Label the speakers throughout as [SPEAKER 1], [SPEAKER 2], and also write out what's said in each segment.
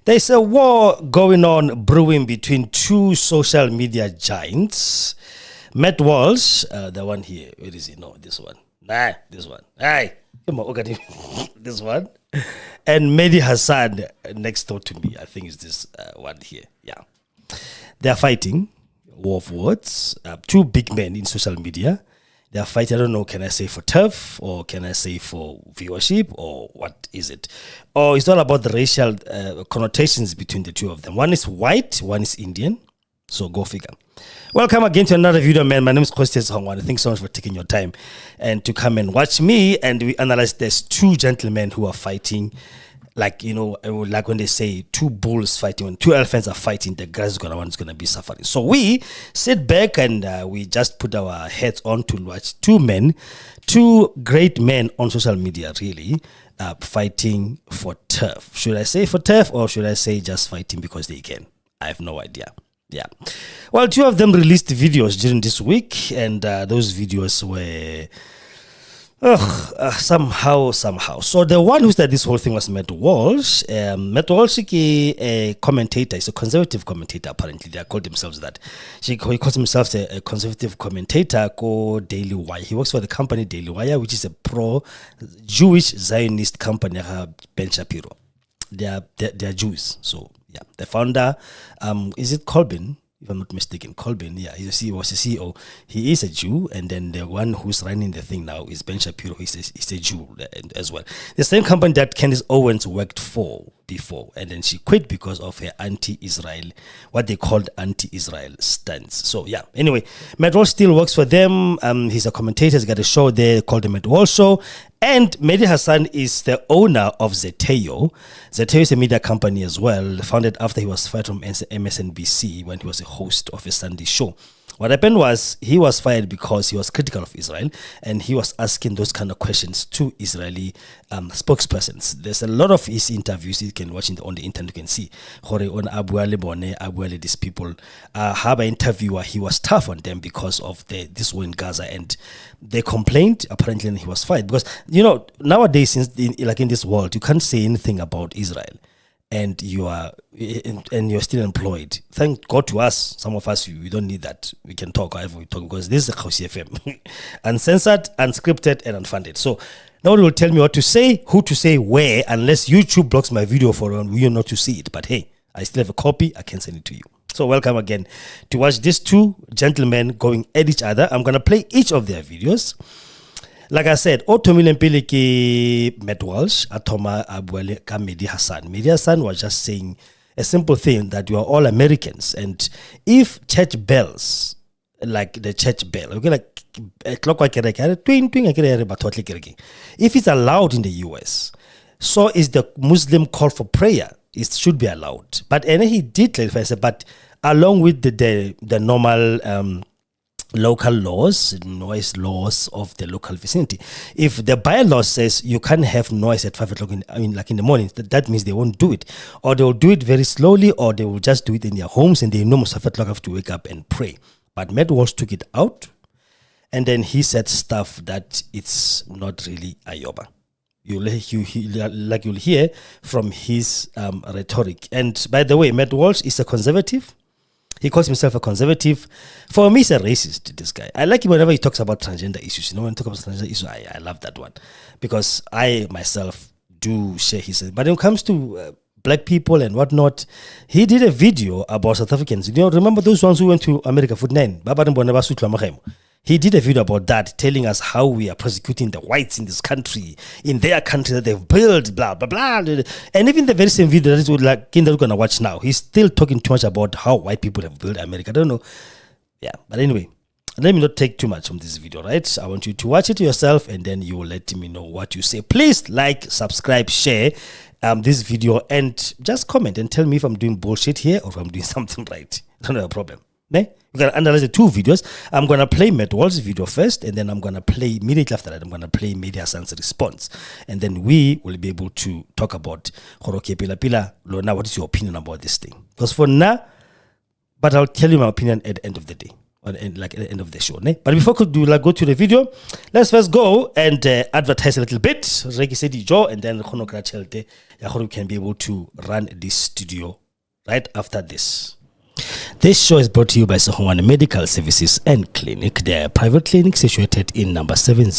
[SPEAKER 1] There's a war going on brewing between two social media giants. Matt Walsh, the one here, where is he? No, this one. Nah, this one. Hey, come on, look at him. This one. And Medhi Hassan next door to me. I think it's this one here. Yeah. They're fighting. War of words. Two big men in social media. They're fighting, I don't know, can I say for turf or can I say for viewership or what is it? Or it's all about the racial connotations between the two of them. One is white, one is Indian. So go figure. Welcome again to another video, man. My name is Kgosi FM. Thanks so much for taking your time and to come and watch me. And we analyze there's two gentlemen who are fighting. Like, you know, like when they say two bulls fighting, when two elephants are fighting, the grass is gonna be suffering. So we sit back and we just put our heads on to watch two men, two great men on social media, really, fighting for turf. Should I say for turf or should I say just fighting because they can? I have no idea. Yeah. Well, two of them released videos during this week, and those videos were somehow. So the one who started this whole thing was Matt Walsh. Matt Walsh is a commentator. He's a conservative commentator, apparently. They called themselves that. He calls himself a conservative commentator called Daily Wire. He works for the company Daily Wire, which is a pro-Jewish Zionist company, Ben Shapiro. They are Jews. So, yeah. The founder, is it Colbin? If I'm not mistaken, Colbin, yeah, he was a CEO. He is a Jew, and then the one who's running the thing now is Ben Shapiro. He's a Jew as well. The same company that Candace Owens worked for before, and then she quit because of her anti-Israel, what they called anti-Israel stance. So yeah, anyway, Matt Walsh still works for them. He's a commentator. He's got a show there called the Matt Walsh Show. And Medhi Hassan is the owner of Zeteo. Zeteo is a media company as well, founded after he was fired from MSNBC when he was a host of a Sunday show. What happened was he was fired because he was critical of Israel and he was asking those kind of questions to Israeli spokespersons. There's a lot of his interviews you can watch on the internet. You can see these people. Haba interviewer, he was tough on them because of this war in Gaza, and they complained. Apparently, he was fired because nowadays, in this world, you can't say anything about Israel. And you're still employed. Thank God to us. Some of us, we don't need that. We can talk however we talk because this is Kgosi FM. Uncensored, unscripted, and unfunded. So nobody will tell me what to say, who to say, where, unless YouTube blocks my video for you not to see it. But hey, I still have a copy. I can send it to you. So welcome again to watch these two gentlemen going at each other. I'm going to play each of their videos. Like I said, Otomile Mpele ke Matt Walsh, Atoma Abuele ka Medhi Hassan. Medhi Hassan was just saying a simple thing that you are all Americans, and if church bells, like the church bell, okay, like a clock, if it's allowed in the US, so is the Muslim call for prayer. It should be allowed. But and he did clarify, but along with the normal local laws, noise laws of the local vicinity. If the bylaw says you can't have noise at 5 o'clock in the morning, that means they won't do it. Or they will do it very slowly, or they will just do it in their homes and they know most 5 o'clock have to wake up and pray. But Matt Walsh took it out, and then he said stuff that it's not really Ayoba. You'll hear from his rhetoric. And by the way, Matt Walsh is a conservative. He calls himself a conservative. For me, he's a racist, this guy. I like him whenever he talks about transgender issues. When he talks about transgender issues, I love that one. Because I, myself, do share his... But when it comes to black people and whatnot, he did a video about South Africans. Remember those ones who went to America for 9? He did a video about that, telling us how we are persecuting the whites in this country, in their country that they've built, blah, blah, blah. And even the very same video that is like we're going to watch now, he's still talking too much about how white people have built America. I don't know. Yeah, but anyway, let me not take too much from this video, right? I want you to watch it yourself, and then you will let me know what you say. Please like, subscribe, share this video, and just comment and tell me if I'm doing bullshit here or if I'm doing something right. I don't have a problem. We're going to analyze the two videos. I'm going to play Matt Walsh's video first, and then I'm going to play, immediately after that, I'm going to play Medhi Hassan's response. And then we will be able to talk about, Lona, what is your opinion about this thing? Because for now, but I'll tell you my opinion at the end of the day. like at the end of the show. Ne? But before we do go to the video, let's first go and advertise a little bit. Regi said Joe, and then we can be able to run this studio right after this. This show is brought to you by Segongane Medical Services and Clinic. They are a private clinic situated in number 70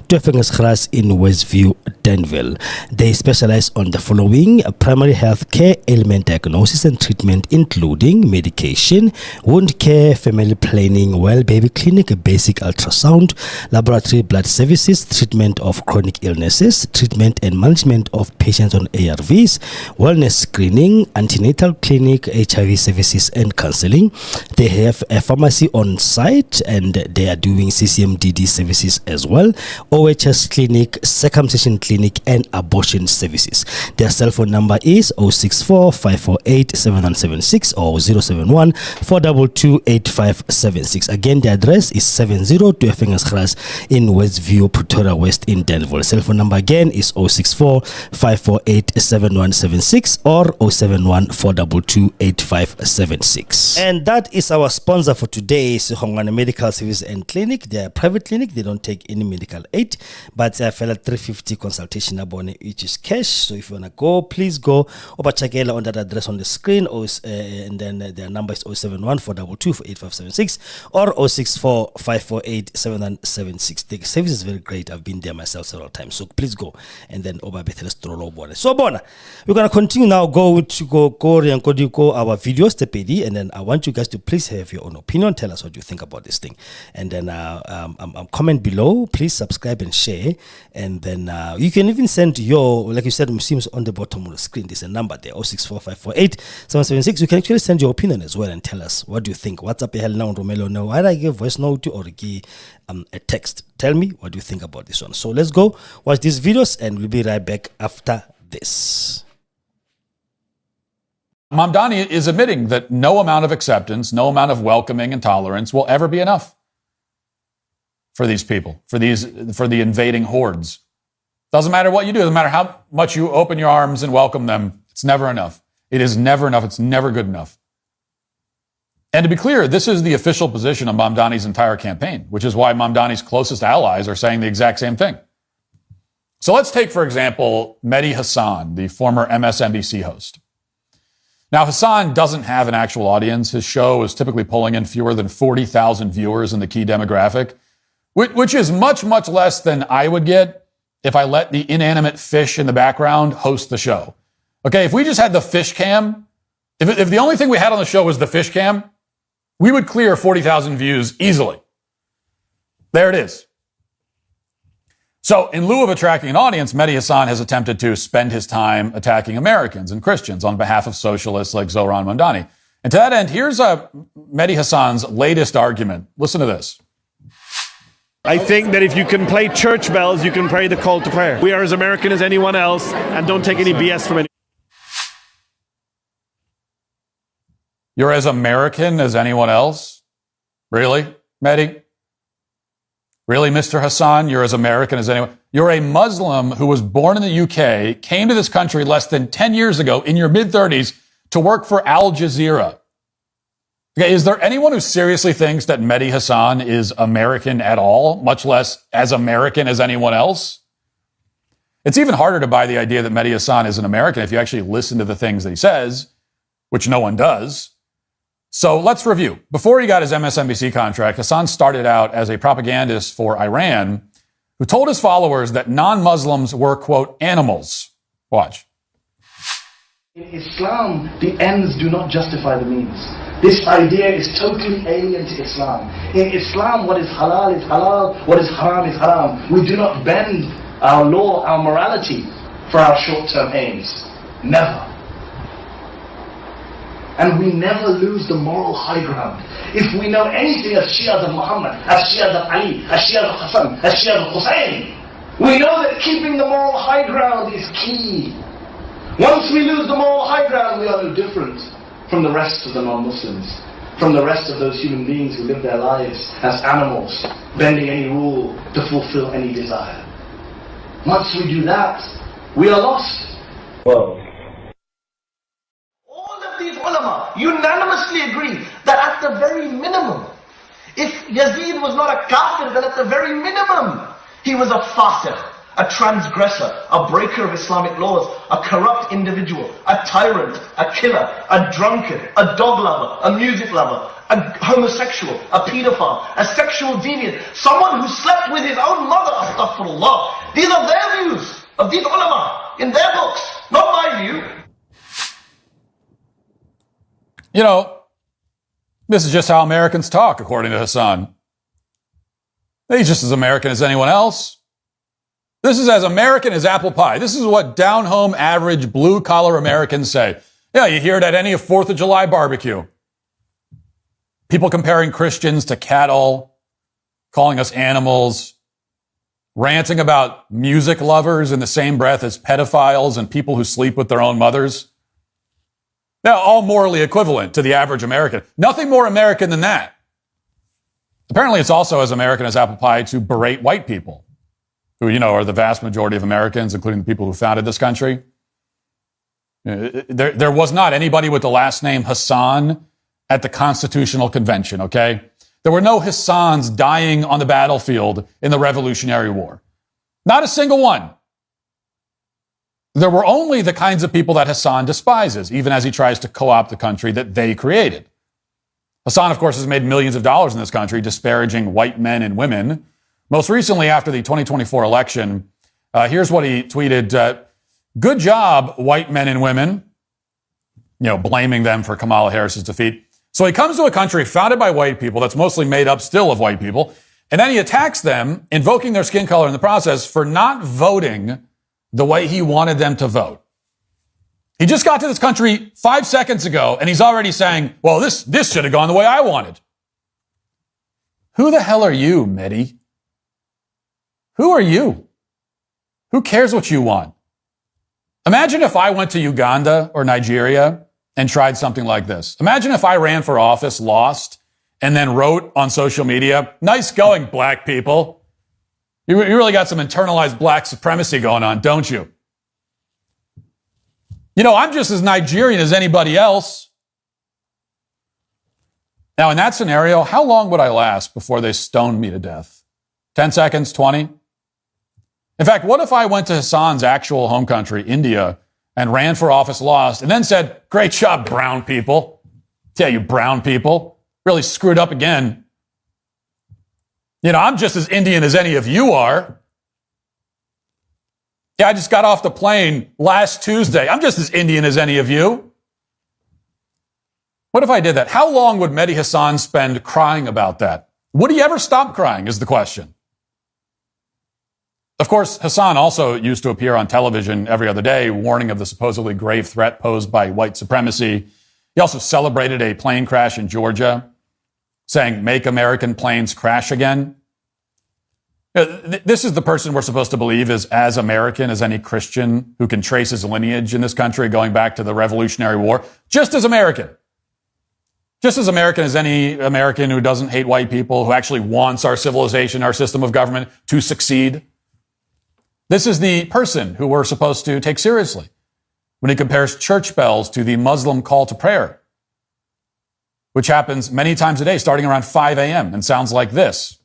[SPEAKER 1] Kgosi in Westview, Danville. They specialize on the following: primary health care, ailment diagnosis and treatment, including medication, wound care, family planning, well baby clinic, basic ultrasound, laboratory blood services, treatment of chronic illnesses, treatment and management of patients on ARVs, wellness screening, antenatal clinic, HIV services and counseling. They have a pharmacy on site and they are doing CCMDD services as well, OHS clinic, circumcision clinic and abortion services. Their cell phone number is 064 548 7176 or 071 422 8576. Again, the address is 70 Kgosi in Westview, Pretoria West in Danville. Cell phone number again is 064 548 7176 or 071 422 8576. And that is our sponsor for today, Segongane Medical Service and Clinic. They are a private clinic. They don't take any medical aid, but I fell at 350 consultation abone, which is cash. So if you want to go, please go over Chakela on that address on the screen, and then their number is 071 422 8576 or 064 548 7176. The service is very great. I've been there myself several times. So please go. And then over So Bona, we're gonna continue now. Go and go our videos, the PD, and then I want you guys to please have your own opinion. Tell us what you think about this thing, and then comment below. Please subscribe and share, and then you can even send your, like you said, seems on the bottom of the screen. There's a number there, 064548 776. You can actually send your opinion as well and tell us what do you think. WhatsApp hell now, Romelo now. Either I give voice note or give a text. Tell me what do you think about this one. So let's go watch these videos, and we'll be right back after this.
[SPEAKER 2] Mamdani is admitting that no amount of acceptance, no amount of welcoming and tolerance will ever be enough for these people, for the invading hordes. Doesn't matter what you do, doesn't matter how much you open your arms and welcome them, it's never enough. It is never enough, it's never good enough. And to be clear, this is the official position of Mamdani's entire campaign, which is why Mamdani's closest allies are saying the exact same thing. So let's take, for example, Medhi Hassan, the former MSNBC host. Now, Hassan doesn't have an actual audience. His show is typically pulling in fewer than 40,000 viewers in the key demographic, which is much, much less than I would get if I let the inanimate fish in the background host the show. Okay, if we just had the fish cam, if the only thing we had on the show was the fish cam, we would clear 40,000 views easily. There it is. So in lieu of attracting an audience, Medhi Hassan has attempted to spend his time attacking Americans and Christians on behalf of socialists like Zohran Mamdani. And to that end, here's Medhi Hassan's latest argument. Listen to this.
[SPEAKER 3] I think that if you can play church bells, you can pray the call to prayer. We are as American as anyone else, and don't take any BS from anyone.
[SPEAKER 2] You're as American as anyone else? Really, Medhi? Really, Mr. Hassan, you're as American as anyone? You're a Muslim who was born in the UK, came to this country less than 10 years ago in your mid-30s to work for Al Jazeera. Okay, is there anyone who seriously thinks that Medhi Hassan is American at all, much less as American as anyone else? It's even harder to buy the idea that Medhi Hassan is an American if you actually listen to the things that he says, which no one does. So let's review. Before he got his MSNBC contract, Hassan started out as a propagandist for Iran who told his followers that non-Muslims were, quote, animals. Watch.
[SPEAKER 4] In Islam, the ends do not justify the means. This idea is totally alien to Islam. In Islam, what is halal is halal, what is haram is haram. We do not bend our law, our morality for our short-term aims. Never. And we never lose the moral high ground. If we know anything of Shias of Muhammad, as Shias of Ali, as Shias of Hassan, as Shias of Hussein, we know that keeping the moral high ground is key. Once we lose the moral high ground, we are no different from the rest of the non-Muslims, from the rest of those human beings who live their lives as animals, bending any rule to fulfill any desire. Once we do that, we are lost.
[SPEAKER 5] Whoa.
[SPEAKER 4] All of these ulama unanimously agree that at the very minimum, Yazid was not a kafir, then at the very minimum, he was a fasiq, a transgressor, a breaker of Islamic laws, a corrupt individual, a tyrant, a killer, a drunkard, a dog lover, a music lover, a homosexual, a pedophile, a sexual deviant, someone who slept with his own mother, astaghfirullah. These are their views of these ulama in their books, not my view.
[SPEAKER 2] You know, this is just how Americans talk, according to Hassan. He's just as American as anyone else. This is as American as apple pie. This is what down-home, average, blue-collar Americans say. Yeah, you hear it at any 4th of July barbecue. People comparing Christians to cattle, calling us animals, ranting about music lovers in the same breath as pedophiles and people who sleep with their own mothers. They're all morally equivalent to the average American. Nothing more American than that. Apparently, it's also as American as apple pie to berate white people, who, you know, are the vast majority of Americans, including the people who founded this country. There was not anybody with the last name Hassan at the Constitutional Convention, okay? There were no Hassans dying on the battlefield in the Revolutionary War. Not a single one. There were only the kinds of people that Hassan despises, even as he tries to co-opt the country that they created. Hassan, of course, has made millions of dollars in this country disparaging white men and women. Most recently, after the 2024 election, here's what he tweeted. Good job, white men and women. You know, blaming them for Kamala Harris's defeat. So he comes to a country founded by white people that's mostly made up still of white people, and then he attacks them, invoking their skin color in the process for not voting the way he wanted them to vote. He just got to this country 5 seconds ago, and he's already saying, well, this should have gone the way I wanted. Who the hell are you, Medhi? Who are you? Who cares what you want? Imagine if I went to Uganda or Nigeria and tried something like this. Imagine if I ran for office, lost, and then wrote on social media, nice going, black people. You really got some internalized black supremacy going on, don't you? You know, I'm just as Nigerian as anybody else. Now, in that scenario, how long would I last before they stoned me to death? 10 seconds, 20? In fact, what if I went to Hassan's actual home country, India, and ran for office, lost, and then said, great job, brown people. Yeah, you brown people. Really screwed up again. You know, I'm just as Indian as any of you are. Yeah, I just got off the plane last Tuesday. I'm just as Indian as any of you. What if I did that? How long would Medhi Hassan spend crying about that? Would he ever stop crying is the question. Of course, Hassan also used to appear on television every other day, warning of the supposedly grave threat posed by white supremacy. He also celebrated a plane crash in Georgia, saying, make American planes crash again. This is the person we're supposed to believe is as American as any Christian who can trace his lineage in this country going back to the Revolutionary War. Just as American. Just as American as any American who doesn't hate white people, who actually wants our civilization, our system of government to succeed. This is the person who we're supposed to take seriously when he compares church bells to the Muslim call to prayer, which happens many times a day, starting around 5 a.m. and sounds like this.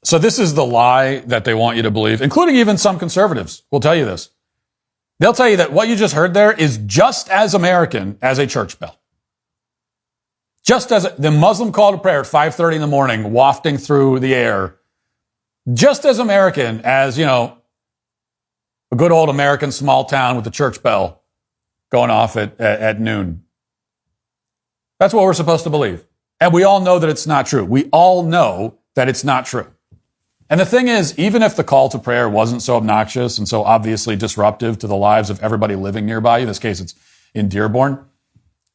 [SPEAKER 2] So this is the lie that they want you to believe, including even some conservatives will tell you this. They'll tell you that what you just heard there is just as American as a church bell. Just as the Muslim call to prayer at 5:30 in the morning, wafting through the air. Just as American as, you know, a good old American small town with the church bell going off at noon. That's what we're supposed to believe. And we all know that it's not true. We all know that it's not true. And the thing is, even if the call to prayer wasn't so obnoxious and so obviously disruptive to the lives of everybody living nearby, in this case it's in Dearborn,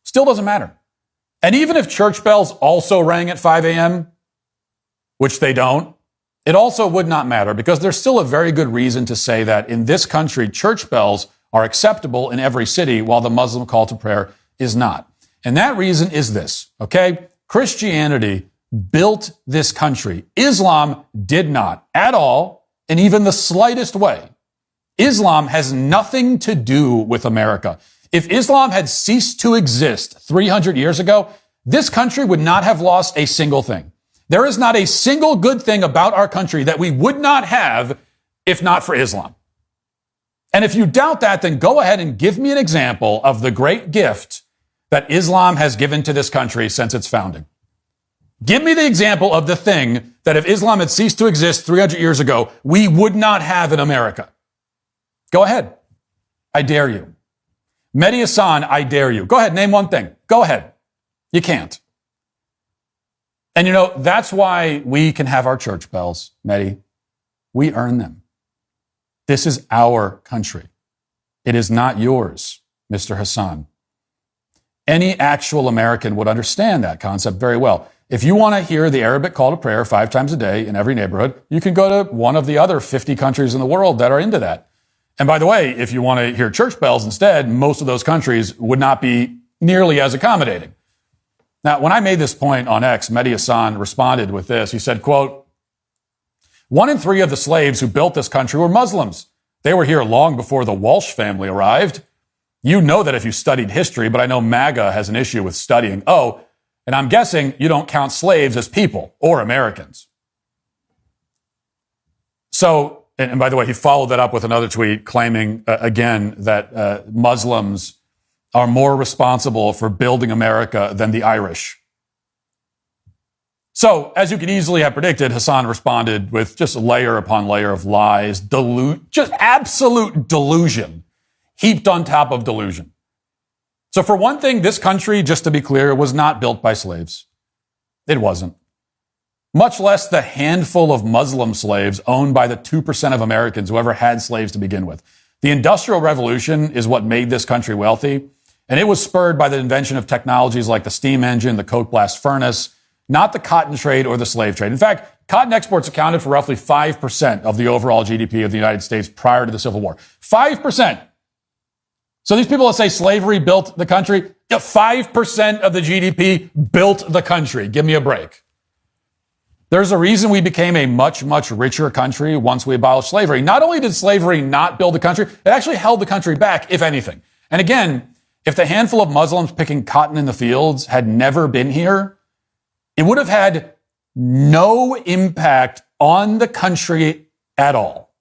[SPEAKER 2] still doesn't matter. And even if church bells also rang at 5 a.m., which they don't, it also would not matter because there's still a very good reason to say that in this country, church bells are acceptable in every city, while the Muslim call to prayer is not. And that reason is this, okay? Christianity built this country. Islam did not at all, in even the slightest way. Islam has nothing to do with America. If Islam had ceased to exist 300 years ago, this country would not have lost a single thing. There is not a single good thing about our country that we would not have if not for Islam. And if you doubt that, then go ahead and give me an example of the great gift that Islam has given to this country since its founding. Give me the example of the thing that if Islam had ceased to exist 300 years ago, we would not have in America. Go ahead. I dare you. Medhi Hassan, I dare you. Go ahead, name one thing. Go ahead. You can't. And you know, that's why we can have our church bells, Medhi. We earn them. This is our country. It is not yours, Mr. Hassan. Any actual American would understand that concept very well. If you want to hear the Arabic call to prayer 5 times a day in every neighborhood, you can go to one of the other 50 countries in the world that are into that. And by the way, if you want to hear church bells instead, most of those countries would not be nearly as accommodating. Now, when I made this point on X, Medhi Hassan responded with this. He said, quote, 1 in 3 of the slaves who built this country were Muslims. They were here long before the Walsh family arrived. You know that if you studied history, but I know MAGA has an issue with studying. Oh, and I'm guessing you don't count slaves as people or Americans. So, and by the way, he followed that up with another tweet claiming, again, that Muslims are more responsible for building America than the Irish. So, as you can easily have predicted, Hassan responded with just layer upon layer of lies, just absolute delusion, heaped on top of delusion. So for one thing, this country, just to be clear, was not built by slaves. It wasn't. Much less the handful of Muslim slaves owned by the 2% of Americans who ever had slaves to begin with. The Industrial Revolution is what made this country wealthy, and it was spurred by the invention of technologies like the steam engine, the coke blast furnace, not the cotton trade or the slave trade. In fact, cotton exports accounted for roughly 5% of the overall GDP of the United States prior to the Civil War. 5%. So these people that say slavery built the country, 5% of the GDP built the country. Give me a break. There's a reason we became a much, much richer country once we abolished slavery. Not only did slavery not build the country, it actually held the country back, if anything. And again, if the handful of Muslims picking cotton in the fields had never been here, it would have had no impact on the country at all.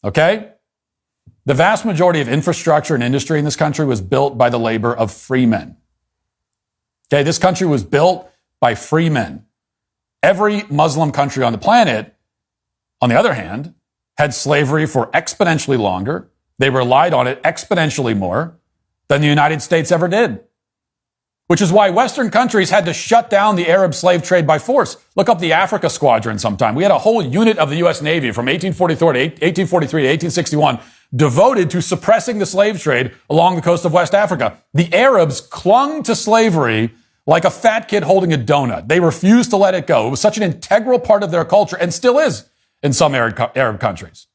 [SPEAKER 2] Okay? The vast majority of infrastructure and industry in this country was built by the labor of free men. Okay, this country was built by free men. Every Muslim country on the planet, on the other hand, had slavery for exponentially longer. They relied on it exponentially more than the United States ever did. Which is why Western countries had to shut down the Arab slave trade by force. Look up the Africa Squadron sometime. We had a whole unit of the U.S. Navy from 1843 to 1861 devoted to suppressing the slave trade along the coast of West Africa. The Arabs clung to slavery like a fat kid holding a donut. They refused to let it go. It was such an integral part of their culture and still is in some Arab countries.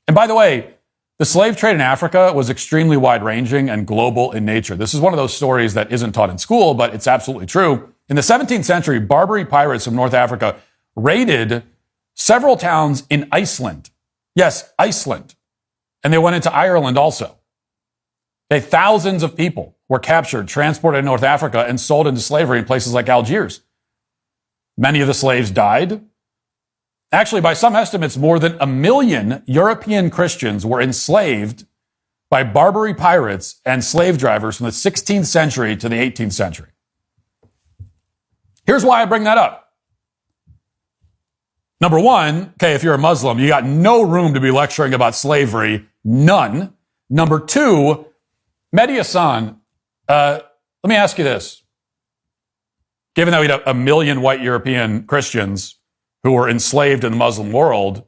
[SPEAKER 2] And by the way, the slave trade in Africa was extremely wide-ranging and global in nature. This is one of those stories that isn't taught in school, but it's absolutely true. In the 17th century, Barbary pirates from North Africa raided several towns in Iceland. Yes, Iceland. And they went into Ireland also. Thousands of people were captured, transported to North Africa, and sold into slavery in places like Algiers. Many of the slaves died. Actually, by some estimates, more than 1 million European Christians were enslaved by Barbary pirates and slave drivers from the 16th century to the 18th century. Here's why I bring that up. Number one, okay, if you're a Muslim, you got no room to be lecturing about slavery. None. Number two, Medhi Hassan, let me ask you this. Given that we had 1 million white European Christians who were enslaved in the Muslim world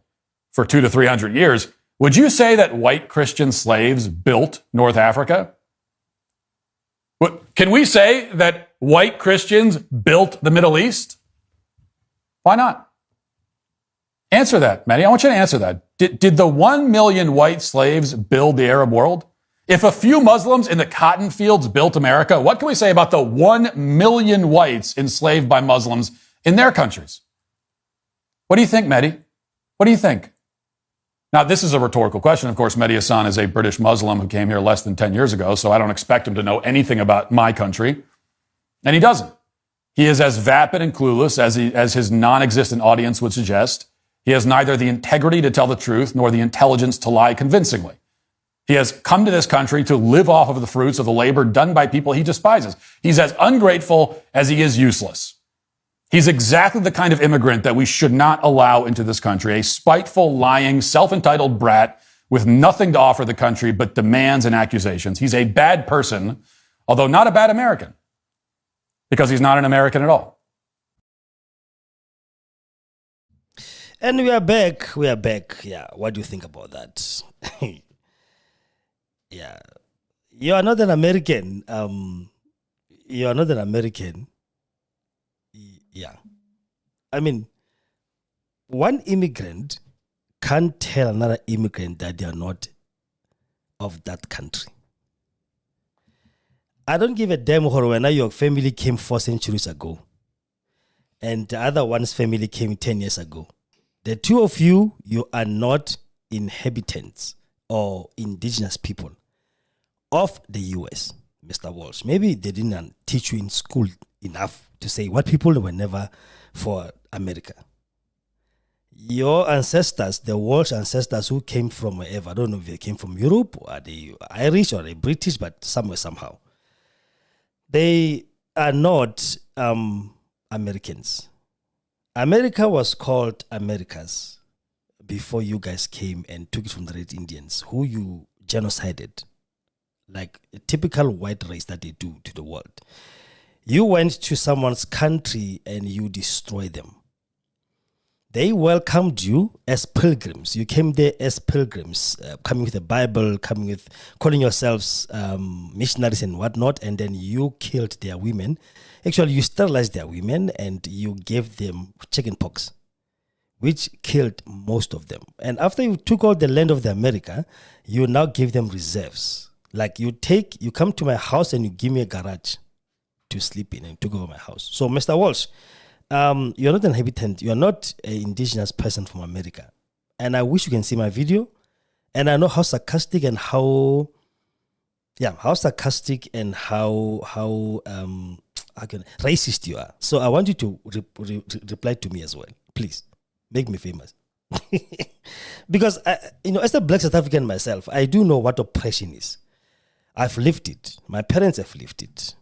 [SPEAKER 2] for 200 to 300 years, would you say that white Christian slaves built North Africa? Can we say that white Christians built the Middle East? Why not? Answer that, Medhi. I want you to answer that. Did the 1 million white slaves build the Arab world? If a few Muslims in the cotton fields built America, what can we say about the 1 million whites enslaved by Muslims in their countries? What do you think, Medhi? What do you think? Now, this is a rhetorical question. Of course, Medhi Hassan is a British Muslim who came here less than 10 years ago, so I don't expect him to know anything about my country. And he doesn't. He is as vapid and clueless as his non-existent audience would suggest. He has neither the integrity to tell the truth nor the intelligence to lie convincingly. He has come to this country to live off of the fruits of the labor done by people he despises. He's as ungrateful as he is useless. He's exactly the kind of immigrant that we should not allow into this country, a spiteful, lying, self-entitled brat with nothing to offer the country but demands and accusations. He's a bad person, although not a bad American, because he's not an American at all.
[SPEAKER 1] And we are back. We are back. Yeah. What do you think about that? Yeah. You are not an American. You are not an American. Yeah. I mean, one immigrant can't tell another immigrant that they are not of that country. I don't give a damn when your family came 4 centuries ago and the other one's family came 10 years ago. The two of you, you are not inhabitants or indigenous people of the US, Mr. Walsh. Maybe they didn't teach you in school enough to say what people were never for America. Your ancestors, the Walsh ancestors who came from wherever, I don't know if they came from Europe or are they Irish or are they British, but somewhere, somehow. They are not Americans. America was called Americas before you guys came and took it from the Red Indians, who you genocided, like a typical white race that they do to the world. You went to someone's country and you destroyed them. They welcomed you as pilgrims. You came there as pilgrims, coming with the Bible, coming with calling yourselves missionaries and whatnot, and then you killed their women. Actually, you sterilized their women and you gave them chickenpox, which killed most of them. And after you took all the land of the America, you now give them reserves. Like you come to my house and you give me a garage to sleep in and took over my house. So, Mr. Walsh, you're not an inhabitant. You're not an indigenous person from America. And I wish you can see my video. And I know how sarcastic and how racist you are. So I want you to reply to me as well. Please, make me famous. Because, as a black South African myself, I do know what oppression is. I've lived it. My parents have lived it.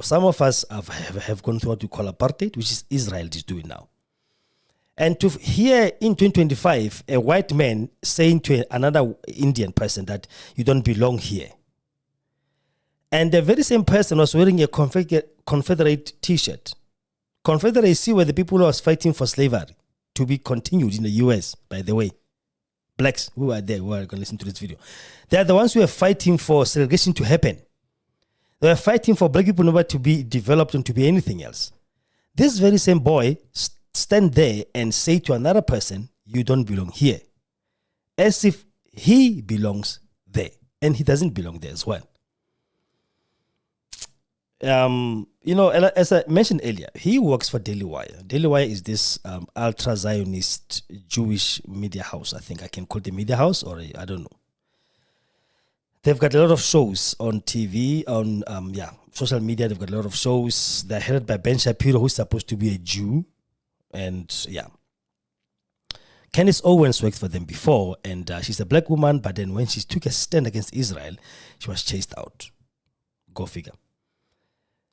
[SPEAKER 1] Some of us have gone through what we call apartheid, which is Israel is doing now. And to hear in 2025 a white man saying to another Indian person that you don't belong here. And the very same person was wearing a Confederate t-shirt. Confederacy were the people who was fighting for slavery to be continued in the US, by the way. Blacks who are there, who are going to listen to this video. They are the ones who are fighting for segregation to happen. They were fighting for black people never to be developed and to be anything else. This very same boy stand there and say to another person, you don't belong here. As if he belongs there. And he doesn't belong there as well. As I mentioned earlier, he works for Daily Wire. Daily Wire is this ultra-Zionist Jewish media house. I think I can call it a media house or I don't know. They've got a lot of shows on TV, on social media. They've got a lot of shows. They're headed by Ben Shapiro, who's supposed to be a Jew. And Candace Owens worked for them before, and she's a black woman, but then when she took a stand against Israel, she was chased out. Go figure.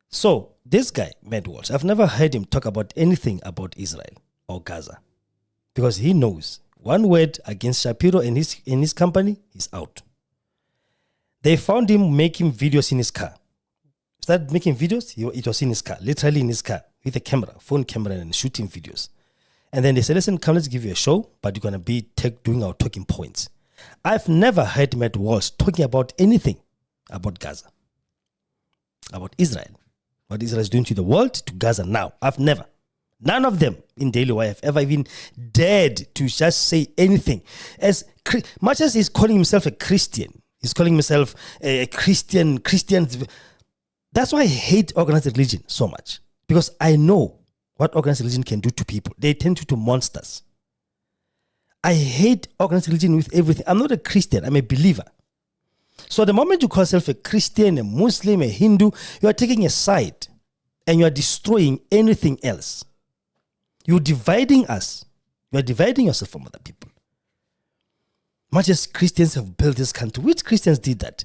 [SPEAKER 1] So, this guy, Matt Walsh, I've never heard him talk about anything about Israel or Gaza. Because he knows one word against Shapiro and his company, he's out. They found him making videos in his car. Started making videos, it was in his car, literally in his car, with a camera, phone camera, and shooting videos. And then they said, listen, come, let's give you a show, but you're going to be doing our talking points. I've never heard Matt Walsh talking about anything about Gaza, about Israel, what Israel is doing to the world, to Gaza now. I've never None of them in Daily Wire have ever even dared to just say anything. As much as he's calling himself a Christian, he's calling himself a Christian. That's why I hate organized religion so much. Because I know what organized religion can do to people. They turn to monsters. I hate organized religion with everything. I'm not a Christian. I'm a believer. So the moment you call yourself a Christian, a Muslim, a Hindu, you are taking a side and you are destroying anything else. You're dividing us. You are dividing yourself from other people. Much as Christians have built this country, which Christians did that?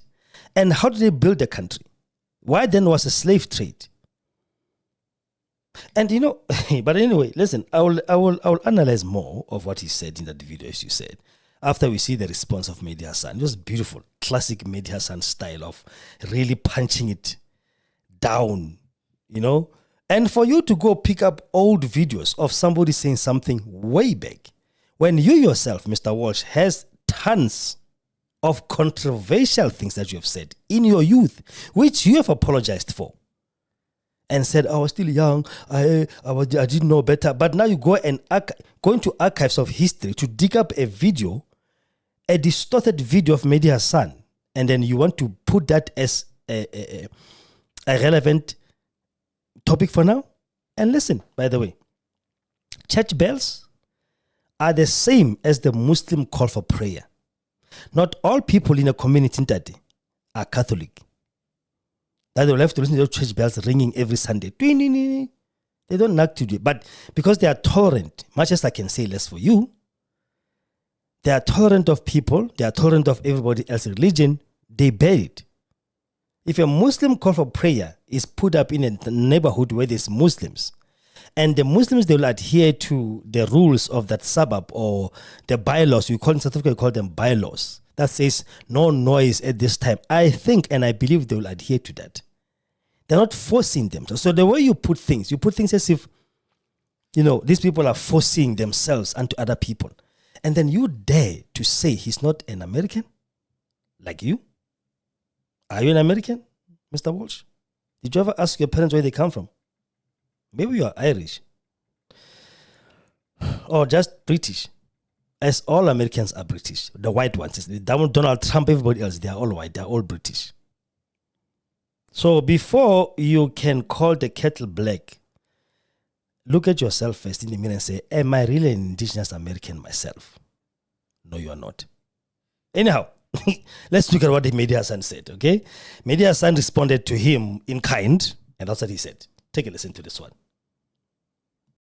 [SPEAKER 1] And how did they build the country? Why then was a slave trade? And but anyway, listen, I will analyze more of what he said in that video, as you said, after we see the response of Medhi Hassan. It was beautiful, classic Medhi Hassan style of really punching it down, And for you to go pick up old videos of somebody saying something way back, when you yourself, Mr. Walsh, has tons of controversial things that you have said in your youth, which you have apologized for, and said, I was still young, I didn't know better. But now you go and go into archives of history to dig up a video, a distorted video of Medhi Hassan, and then you want to put that as a relevant topic for now. And listen, by the way, church bells are the same as the Muslim call for prayer. Not all people in a community are Catholic. That they will have to listen to those church bells ringing every Sunday. They don't like to do it. But because they are tolerant, much as I can say less for you, they are tolerant of people, they are tolerant of everybody else's religion, they bear it. If a Muslim call for prayer is put up in a neighborhood where there's Muslims, and the Muslims, they will adhere to the rules of that suburb or the bylaws, in South Africa, we call them bylaws, that says no noise at this time. I think and I believe they will adhere to that. They're not forcing them. So the way you put things as if, these people are forcing themselves onto other people. And then you dare to say he's not an American? Like you? Are you an American, Mr. Walsh? Did you ever ask your parents where they come from? Maybe you are Irish. Or just British. As all Americans are British. The white ones. Donald Trump, everybody else, they are all white. They are all British. So before you can call the kettle black, look at yourself first in the mirror and say, am I really an indigenous American myself? No, you are not. Anyhow, let's look at what Medhi Hassan said, okay? Medhi Hassan responded to him in kind, and that's what he said. Take a listen to this one.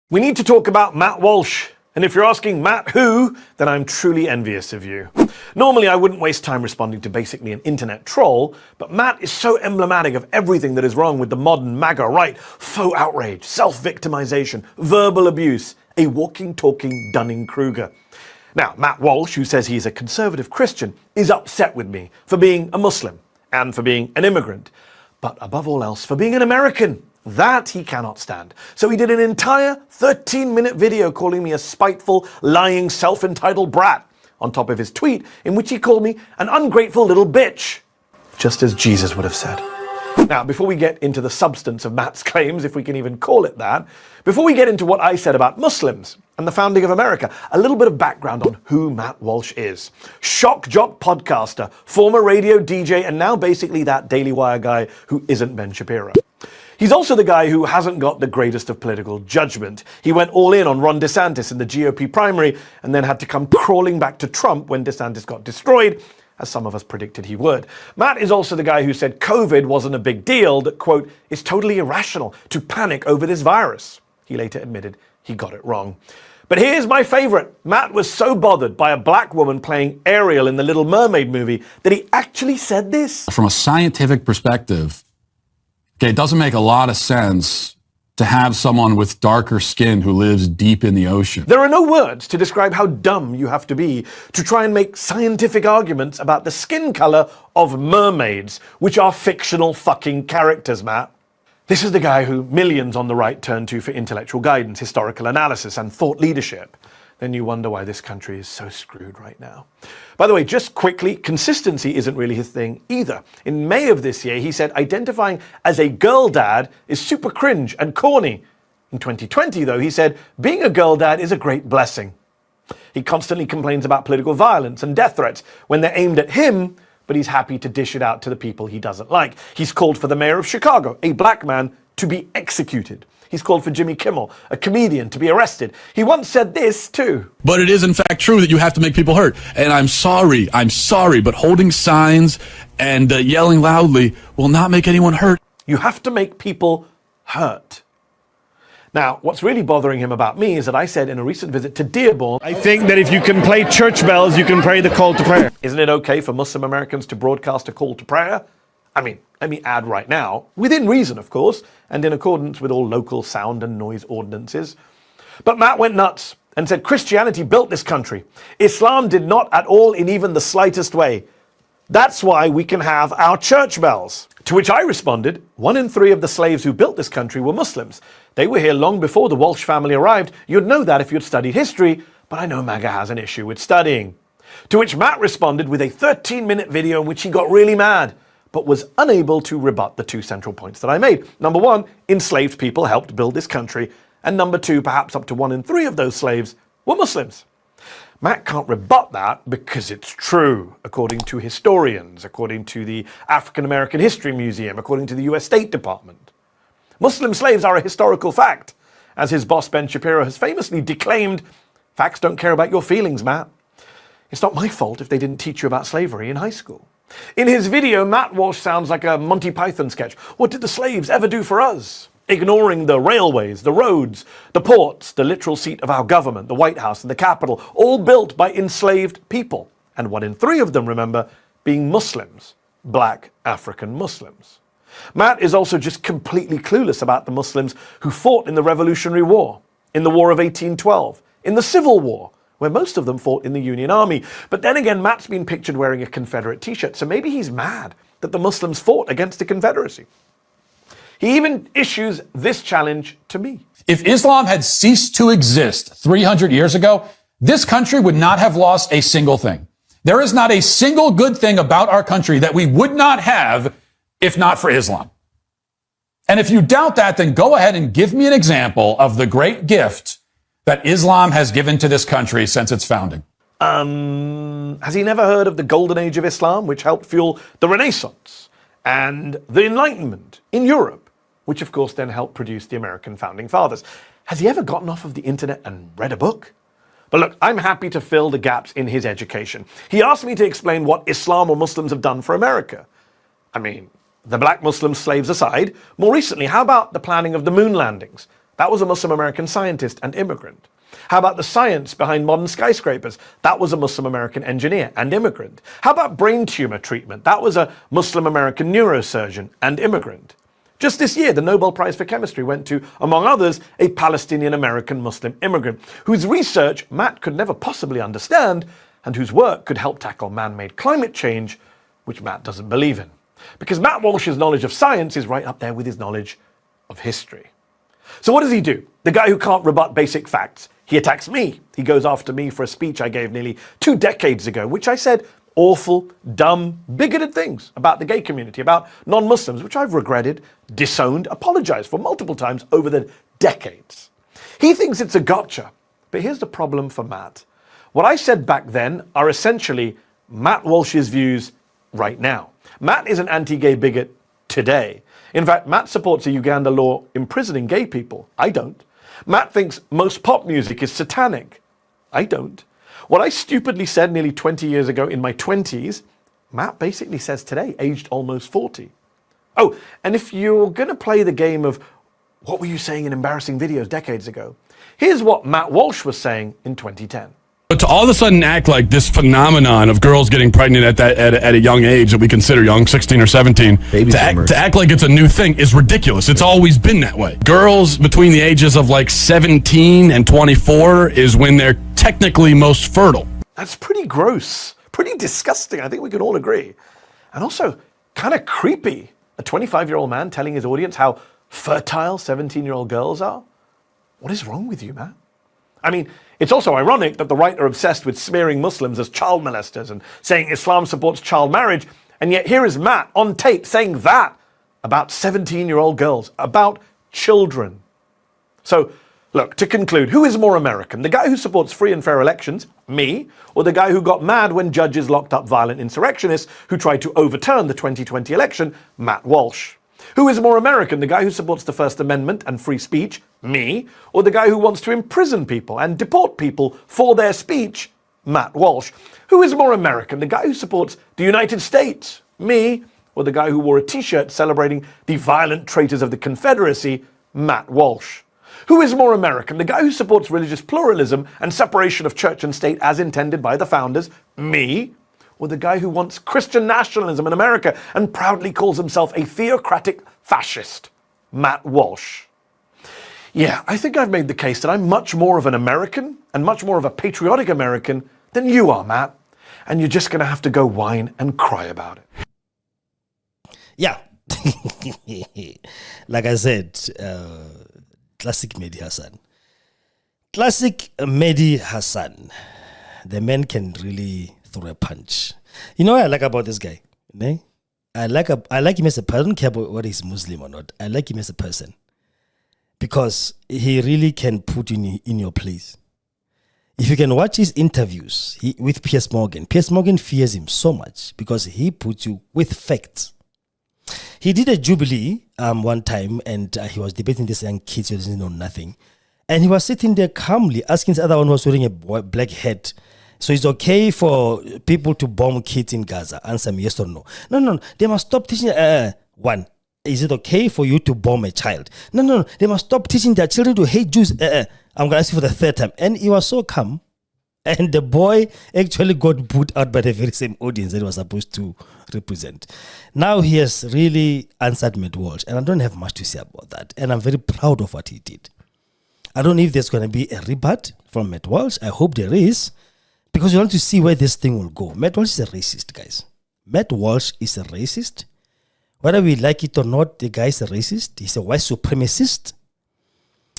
[SPEAKER 3] We need to talk about Matt Walsh. And if you're asking Matt who, then I'm truly envious of you. Normally, I wouldn't waste time responding to basically an internet troll, but Matt is so emblematic of everything that is wrong with the modern MAGA right. Faux outrage, self-victimization, verbal abuse, a walking, talking Dunning-Kruger. Now, Matt Walsh, who says he's a conservative Christian, is upset with me for being a Muslim and for being an immigrant, but above all else, for being an American. That he cannot stand. So he did an entire 13-minute video calling me a spiteful, lying, self-entitled brat, on top of his tweet in which he called me an ungrateful little bitch, just as Jesus would have said. Now, before we get into the substance of Matt's claims, if we can even call it that, before we get into what I said about Muslims and the founding of America, a little bit of background on who Matt Walsh is. Shock jock podcaster, former radio DJ, and now basically that Daily Wire guy who isn't Ben Shapiro. He's also the guy who hasn't got the greatest of political judgment. He went all in on Ron DeSantis in the GOP primary and then had to come crawling back to Trump when DeSantis got destroyed, as some of us predicted he would. Matt is also the guy who said COVID wasn't a big deal, that, quote, it's totally irrational to panic over this virus. He later admitted he got it wrong. But here's my favorite. Matt was so bothered by a black woman playing Ariel in the Little Mermaid movie that he actually said this.
[SPEAKER 2] From a scientific perspective, okay, it doesn't make a lot of sense to have someone with darker skin who lives deep in the ocean.
[SPEAKER 3] There are no words to describe how dumb you have to be to try and make scientific arguments about the skin color of mermaids, which are fictional fucking characters, Matt. This is the guy who millions on the right turn to for intellectual guidance, historical analysis, and thought leadership. Then you wonder why this country is so screwed right now. By the way, just quickly, consistency isn't really his thing either. In May of this year, he said identifying as a girl dad is super cringe and corny. In 2020, though, he said, being a girl dad is a great blessing. He constantly complains about political violence and death threats when they're aimed at him, but he's happy to dish it out to the people he doesn't like. He's called for the mayor of Chicago, a black man, to be executed. He's called for Jimmy Kimmel, a comedian, to be arrested. He once said this, too.
[SPEAKER 5] But it is, in fact, true that you have to make people hurt. And I'm sorry, but holding signs and yelling loudly will not make anyone hurt.
[SPEAKER 3] You have to make people hurt. Now, what's really bothering him about me is that I said in a recent visit to Dearborn,
[SPEAKER 6] I think that if you can play church bells, you can pray the call to prayer.
[SPEAKER 3] Isn't it okay for Muslim Americans to broadcast a call to prayer? I mean, let me add right now, within reason, of course, and in accordance with all local sound and noise ordinances. But Matt went nuts and said Christianity built this country. Islam did not at all in even the slightest way. That's why we can have our church bells. To which I responded, 1 in 3 of the slaves who built this country were Muslims. They were here long before the Walsh family arrived. You'd know that if you'd studied history, but I know MAGA has an issue with studying. To which Matt responded with a 13-minute video in which he got really mad, but was unable to rebut the 2 central points that I made. Number 1, enslaved people helped build this country. And number 2, perhaps up to 1 in 3 of those slaves were Muslims. Matt can't rebut that because it's true, according to historians, according to the African American History Museum, according to the US State Department. Muslim slaves are a historical fact. As his boss Ben Shapiro has famously declaimed, facts don't care about your feelings, Matt. It's not my fault if they didn't teach you about slavery in high school. In his video, Matt Walsh sounds like a Monty Python sketch. What did the slaves ever do for us? Ignoring the railways, the roads, the ports, the literal seat of our government, the White House and the Capitol, all built by enslaved people. And 1 in 3 of them, remember, being Muslims, black African Muslims. Matt is also just completely clueless about the Muslims who fought in the Revolutionary War, in the War of 1812, in the Civil War, where most of them fought in the Union Army. But then again, Matt's been pictured wearing a Confederate t-shirt, so maybe he's mad that the Muslims fought against the Confederacy. He even issues this challenge to me.
[SPEAKER 2] If Islam had ceased to exist 300 years ago, this country would not have lost a single thing. There is not a single good thing about our country that we would not have if not for Islam. And if you doubt that, then go ahead and give me an example of the great gift that Islam has given to this country since its founding.
[SPEAKER 3] Has he never heard of the Golden Age of Islam, which helped fuel the Renaissance and the Enlightenment in Europe, which of course then helped produce the American founding fathers? Has he ever gotten off of the internet and read a book? But look, I'm happy to fill the gaps in his education. He asked me to explain what Islam or Muslims have done for America. I mean, the black Muslim slaves aside, more recently, how about the planning of the moon landings? That was a Muslim American scientist and immigrant. How about the science behind modern skyscrapers? That was a Muslim American engineer and immigrant. How about brain tumor treatment? That was a Muslim American neurosurgeon and immigrant. Just this year, the Nobel Prize for Chemistry went to, among others, a Palestinian American Muslim immigrant whose research Matt could never possibly understand and whose work could help tackle man-made climate change, which Matt doesn't believe in. Because Matt Walsh's knowledge of science is right up there with his knowledge of history. So what does he do? The guy who can't rebut basic facts. He attacks me. He goes after me for a speech I gave nearly 2 decades ago, which I said awful, dumb, bigoted things about the gay community, about non-Muslims, which I've regretted, disowned, apologized for multiple times over the decades. He thinks it's a gotcha. But here's the problem for Matt. What I said back then are essentially Matt Walsh's views right now. Matt is an anti-gay bigot today. In fact, Matt supports a Uganda law imprisoning gay people. I don't. Matt thinks most pop music is satanic. I don't. What I stupidly said nearly 20 years ago in my 20s, Matt basically says today, aged almost 40. Oh, and if you're going to play the game of what were you saying in embarrassing videos decades ago, here's what Matt Walsh was saying in 2010.
[SPEAKER 5] But to all of a sudden act like this phenomenon of girls getting pregnant at a young age that we consider young, 16 or 17, to act like it's a new thing is ridiculous. It's always been that way. Girls between the ages of like 17 and 24 is when they're technically most fertile.
[SPEAKER 3] That's pretty gross, pretty disgusting. I think we can all agree. And also kind of creepy. A 25-year-old man telling his audience how fertile 17-year-old girls are. What is wrong with you, man? I mean, it's also ironic that the right are obsessed with smearing Muslims as child molesters and saying Islam supports child marriage, and yet here is Matt on tape saying that about 17-year-old girls, about children. So, look, to conclude, who is more American? The guy who supports free and fair elections, me, or the guy who got mad when judges locked up violent insurrectionists who tried to overturn the 2020 election, Matt Walsh? Who is more American, the guy who supports the First Amendment and free speech, me, or the guy who wants to imprison people and deport people for their speech, Matt Walsh? Who is more American, the guy who supports the United States, me, or the guy who wore a t-shirt celebrating the violent traitors of the Confederacy, Matt Walsh? Who is more American, the guy who supports religious pluralism and separation of church and state as intended by the founders, me, or the guy who wants Christian nationalism in America and proudly calls himself a theocratic fascist, Matt Walsh? Yeah, I think I've made the case that I'm much more of an American and much more of a patriotic American than you are, Matt. And you're just going to have to go whine and cry about it.
[SPEAKER 1] Yeah. Like I said, classic Medhi Hassan. Classic Medhi Hassan. The man can really throw a punch. You know what I like about this guy? I like him as a person. I don't care about whether he's Muslim or not. I like him as a person. Because he really can put you in your place. If you can watch his interviews with Piers Morgan fears him so much because he puts you with facts. He did a jubilee one time and he was debating this young kid who doesn't know nothing. And he was sitting there calmly asking the other one who was wearing a black hat, so it's okay for people to bomb kids in Gaza? Answer me yes or no. No, they must stop teaching. One, is it okay for you to bomb a child? No, they must stop teaching their children to hate Jews. I'm going to ask you for the third time. And he was so calm. And the boy actually got put out by the very same audience that he was supposed to represent. Now he has really answered Matt Walsh. And I don't have much to say about that. And I'm very proud of what he did. I don't know if there's going to be a rebut from Matt Walsh. I hope there is. Because you want to see where this thing will go. Matt Walsh is a racist, guys. Matt Walsh is a racist. Whether we like it or not, the guy is a racist. He's a white supremacist.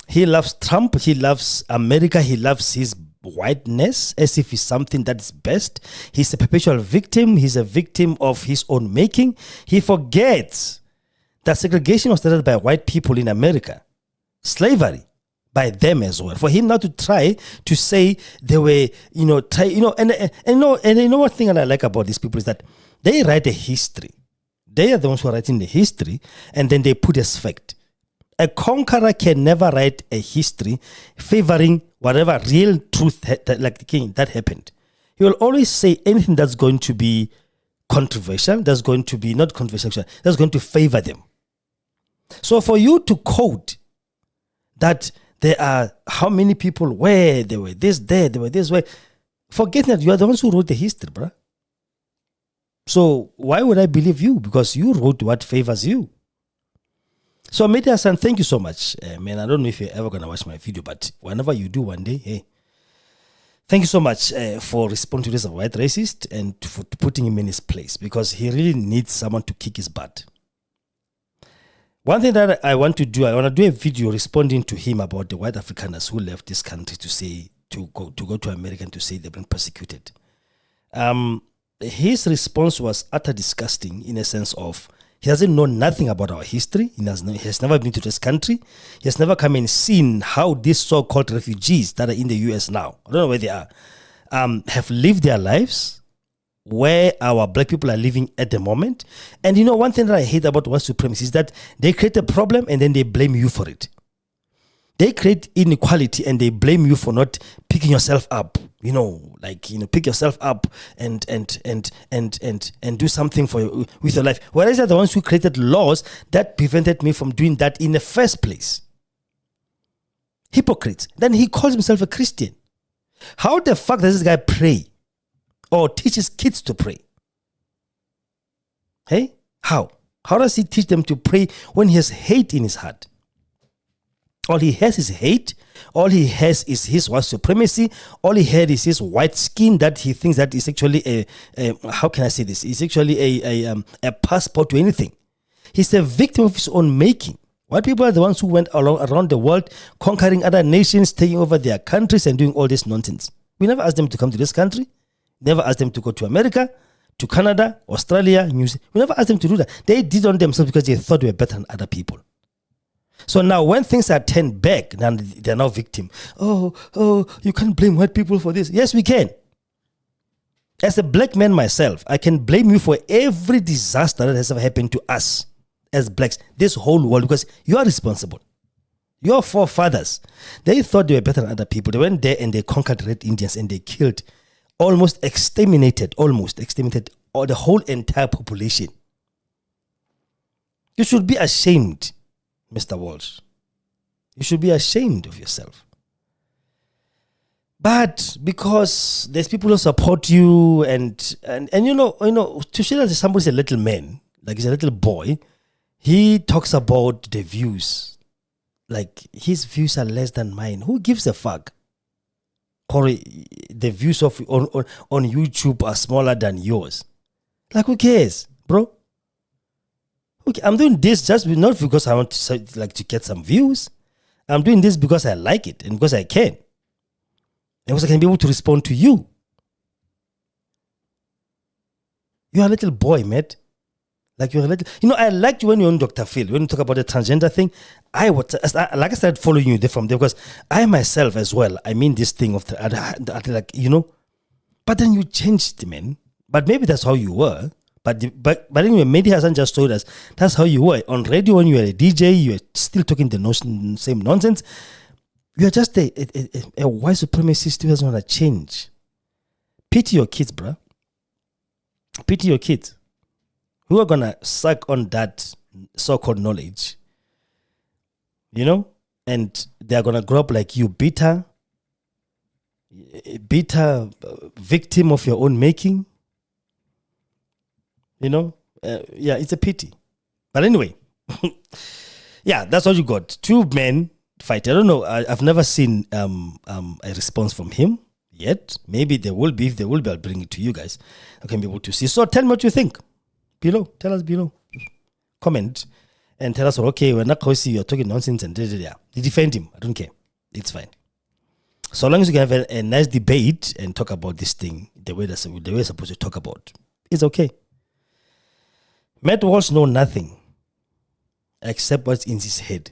[SPEAKER 1] He loves Trump. He loves America. He loves his whiteness as if he's something that is best. He's a perpetual victim. He's a victim of his own making. He forgets that segregation was started by white people in America. Slavery by them as well. For him now to try to say they were, and one thing that I like about these people is that they write a history. They are the ones who are writing the history, and then they put as fact. A conqueror can never write a history favoring whatever real truth like the king that happened. He will always say anything that's going to be controversial, that's going to be not controversial, that's going to favor them. So for you to quote that there are how many people where they were this there, they were this way, forgetting that you are the ones who wrote the history, bruh. So why would I believe you? Because you wrote what favors you. So Medhi Hassan, thank you so much. Man, I don't know if you're ever going to watch my video, but whenever you do one day, hey, thank you so much for responding to this white racist and for putting him in his place, because he really needs someone to kick his butt. One thing that I want to do a video responding to him about the white Afrikaners who left this country to go to America and to say they've been persecuted. His response was utter disgusting in a sense of he doesn't know nothing about our history. He has never been to this country. He has never come and seen how these so-called refugees that are in the US now, I don't know where they are, have lived their lives, where our black people are living at the moment. And one thing that I hate about white supremacy is that they create a problem and then they blame you for it. They create inequality and they blame you for not picking yourself up. Pick yourself up and do something with your life. Whereas they're the ones who created laws that prevented me from doing that in the first place. Hypocrites. Then he calls himself a Christian. How the fuck does this guy pray or teach his kids to pray? Hey, how? How does he teach them to pray when he has hate in his heart? All he has is hate. All he has is his white supremacy. All he had is his white skin that he thinks that is actually how can I say this? It's actually a passport to anything. He's a victim of his own making. White people are the ones who went around the world conquering other nations, taking over their countries and doing all this nonsense. We never asked them to come to this country. Never asked them to go to America, to Canada, Australia, New Zealand. We never asked them to do that. They did on themselves because they thought they were better than other people. So now when things are turned back, now they're now victim. Oh, you can't blame white people for this. Yes, we can. As a black man myself, I can blame you for every disaster that has ever happened to us as blacks, this whole world, because you are responsible. Your forefathers, they thought they were better than other people. They went there and they conquered Red Indians and they killed, almost exterminated all the whole entire population. You should be ashamed, Mr. Walsh. You should be ashamed of yourself. But because there's people who support you and you know, to show that somebody's a little man, like he's a little boy, he talks about the views. Like his views are less than mine. Who gives a fuck? Corey, the views of on YouTube are smaller than yours. Like who cares, bro? Okay, I'm doing this just not because I want to get some views. I'm doing this because I like it and because I can. And because I can be able to respond to you. You're a little boy, mate. Like you're a little, I liked you when you're on Dr. Phil, when you talk about the transgender thing. I started following you from there because I myself as well, I mean this thing of but then you changed, man. But maybe that's how you were. But anyway, Medhi Hassan just told us that's how you were. On radio, when you were a DJ, you were still talking the same nonsense. You are just a white supremacist who doesn't want to change. Pity your kids, bruh. Pity your kids who are going to suck on that so-called knowledge, and they're going to grow up like you, bitter victim of your own making. It's a pity. But anyway, yeah, that's what you got. Two men fight. I don't know. I've never seen a response from him yet. Maybe there will be. If there will be, I'll bring it to you guys. I can be able to see. So tell me what you think. Below. Tell us below. Comment and tell us, okay, we're not Kgosi, you're talking nonsense and you defend him. I don't care. It's fine. So long as you can have a nice debate and talk about this thing the way we're supposed to talk about, it's okay. Matt Walsh know nothing except what's in his head.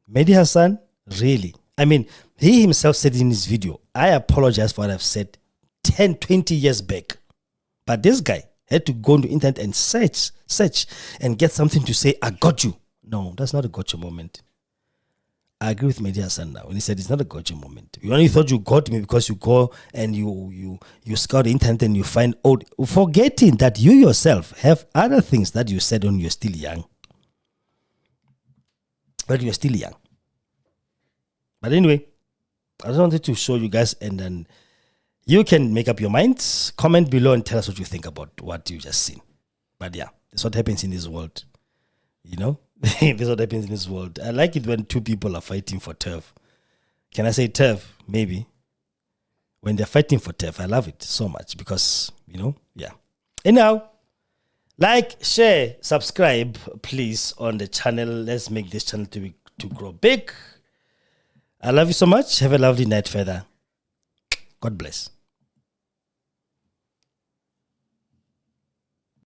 [SPEAKER 1] Medhi Hassan, really. I mean, he himself said in his video, I apologize for what I've said 10, 20 years back. But this guy had to go on the internet and search and get something to say, I got you. No, that's not a gotcha moment. I agree with Medhi Hassan now. When he said it's not a gotcha moment. You only thought you got me because you go and you scout the internet and you find old, forgetting that you yourself have other things that you said when you're still young. But you're still young. But anyway, I just wanted to show you guys, and then you can make up your minds. Comment below and tell us what you think about what you just seen. But yeah, that's what happens in this world. This is what happens in this world. I like it when two people are fighting for turf. Can I say turf? Maybe. When they're fighting for turf, I love it so much because, yeah. Anyhow, like, share, subscribe, please, on the channel. Let's make this channel to grow big. I love you so much. Have a lovely night further. God bless.